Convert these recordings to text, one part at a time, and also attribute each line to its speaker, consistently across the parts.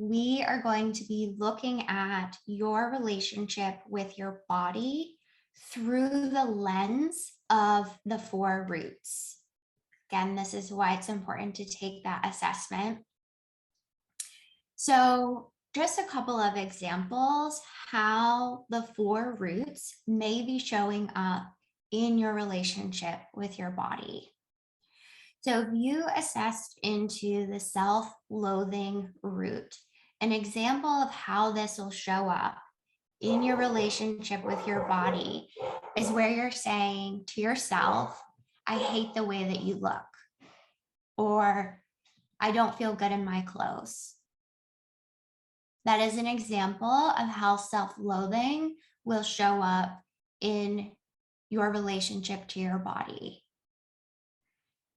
Speaker 1: we are going to be looking at your relationship with your body through the lens of the four roots. Again, this is why it's important to take that assessment. So just a couple of examples how the four roots may be showing up in your relationship with your body. So if you assessed into the self-loathing root, an example of how this will show up in your relationship with your body is where you're saying to yourself, I hate the way that you look, or I don't feel good in my clothes. That is an example of how self-loathing will show up in your relationship to your body.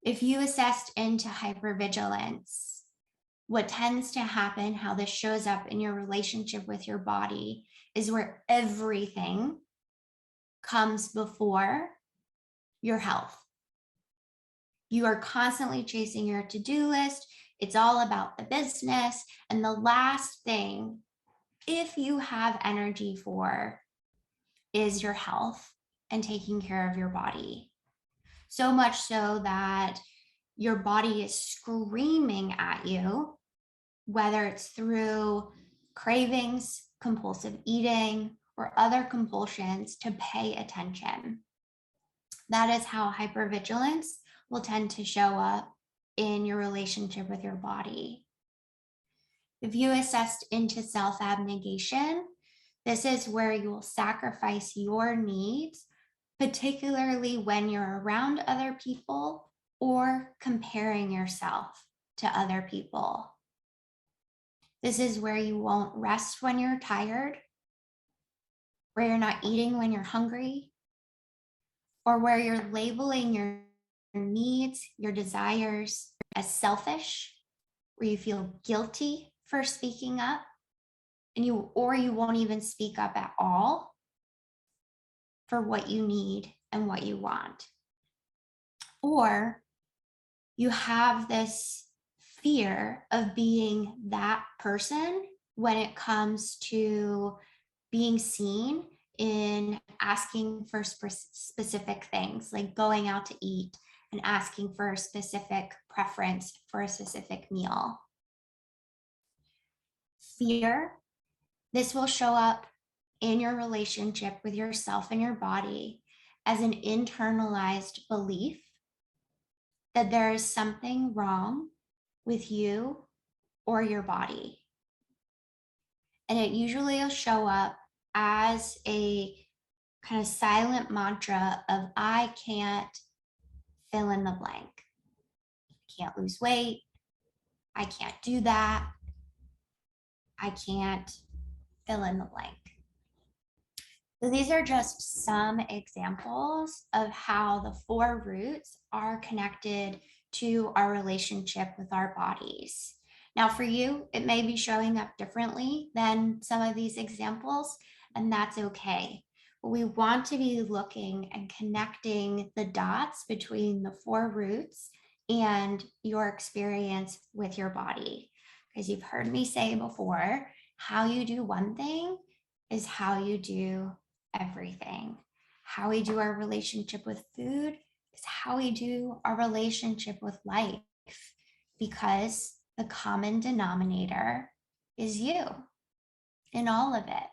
Speaker 1: If you assessed into hypervigilance, what tends to happen, how this shows up in your relationship with your body, is where everything comes before your health. You are constantly chasing your to-do list. It's all about the business. And the last thing, if you have energy for, is your health and taking care of your body. So much so that your body is screaming at you, whether it's through cravings, compulsive eating, or other compulsions, to pay attention. That is how hypervigilance will tend to show up in your relationship with your body. If you assessed into self-abnegation, this is where you will sacrifice your needs, particularly when you're around other people or comparing yourself to other people. This is where you won't rest when you're tired, where you're not eating when you're hungry, or where you're labeling your needs, your desires as selfish, where you feel guilty for speaking up, and you won't even speak up at all for what you need and what you want. Or you have this fear of being that person when it comes to being seen in asking for specific things, like going out to eat and asking for a specific preference for a specific meal. Fear, this will show up in your relationship with yourself and your body as an internalized belief that there is something wrong with you or your body. And it usually will show up as a kind of silent mantra of, I can't fill in the blank. I can't lose weight. I can't do that. I can't fill in the blank. So these are just some examples of how the four roots are connected to our relationship with our bodies. Now for you, it may be showing up differently than some of these examples, and that's okay. But we want to be looking and connecting the dots between the four roots and your experience with your body. Because you've heard me say before, how you do one thing is how you do everything. How we do our relationship with food is how we do our relationship with life, because the common denominator is you in all of it.